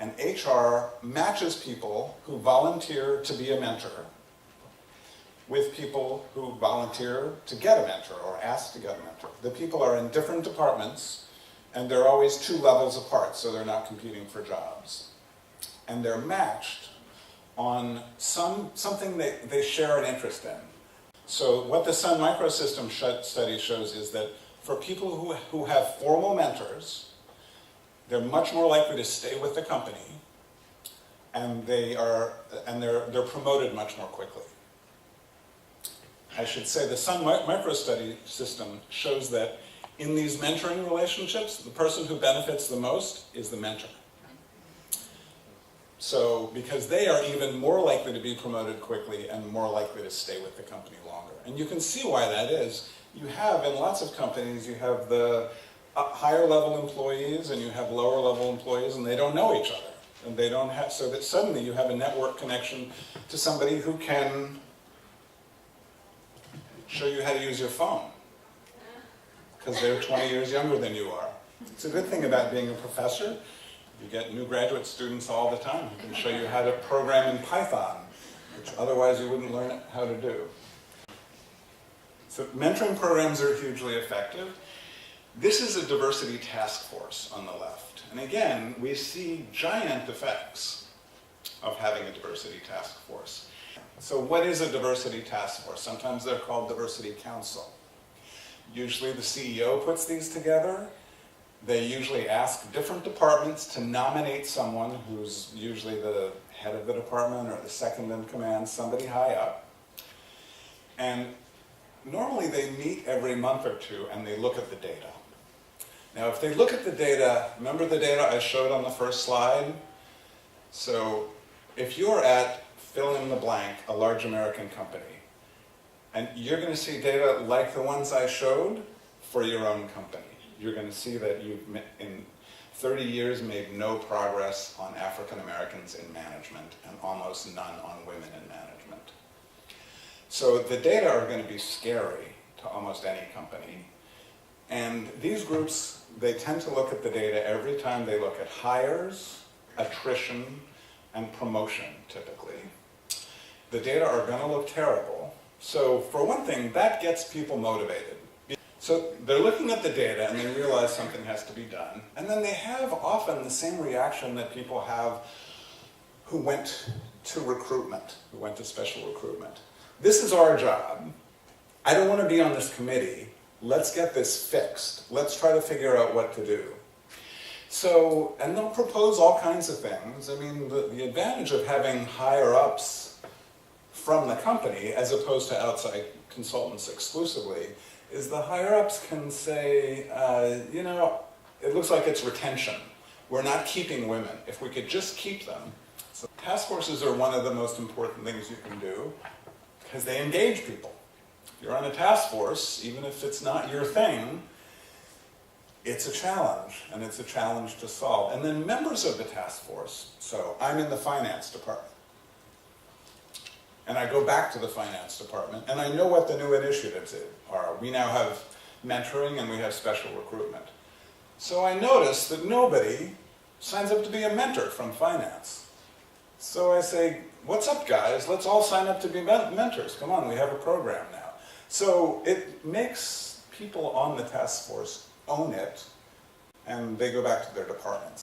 And HR matches people who volunteer to be a mentor with people who volunteer to get a mentor or ask to get a mentor. The people are in different departments, and they're always 2 levels apart, so they're not competing for jobs. And they're matched on something they share an interest in. So what the Sun Microsystem study shows is that for people who have formal mentors, they're much more likely to stay with the company, and they're promoted much more quickly. I should say the Sun Micro Study system shows that in these mentoring relationships, the person who benefits the most is the mentor. So, because they are even more likely to be promoted quickly and more likely to stay with the company longer. And you can see why that is. You have, in lots of companies, you have the higher level employees and you have lower level employees, and they don't know each other. And they don't have, so that suddenly you have a network connection to somebody who can show you how to use your phone, because they're 20 years younger than you are. It's a good thing about being a professor. You get new graduate students all the time who can show you how to program in Python, which otherwise you wouldn't learn how to do. So mentoring programs are hugely effective. This is a diversity task force on the left. And again, we see giant effects of having a diversity task force. So what is a diversity task force? Sometimes they're called diversity council. Usually the CEO puts these together. They usually ask different departments to nominate someone who's usually the head of the department or the second in command, somebody high up. And normally they meet every month or 2 and they look at the data. Now if they look at the data, remember the data I showed on the first slide? So if you're at fill in the blank, a large American company, and you're going to see data like the ones I showed for your own company. You're going to see that you've, in 30 years, made no progress on African Americans in management and almost none on women in management. So the data are going to be scary to almost any company. And these groups, they tend to look at the data every time they look at hires, attrition, and promotion, typically. The data are going to look terrible. So for one thing, that gets people motivated. So they're looking at the data and they realize something has to be done. And then they have often the same reaction that people have who went to recruitment, who went to special recruitment. This is our job. I don't want to be on this committee. Let's get this fixed. Let's try to figure out what to do. So, and they'll propose all kinds of things. I mean, the advantage of having higher ups from the company, as opposed to outside consultants exclusively, is the higher-ups can say, you know, it looks like it's retention. We're not keeping women. If we could just keep them. So task forces are one of the most important things you can do because they engage people. If you're on a task force, even if it's not your thing, it's a challenge, and it's a challenge to solve. And then members of the task force, so I'm in the finance department. And I go back to the finance department, and I know what the new initiatives are. We now have mentoring, and we have special recruitment. So I notice that nobody signs up to be a mentor from finance. So I say, what's up, guys? Let's all sign up to be mentors. Come on, we have a program now. So it makes people on the task force own it, and they go back to their departments.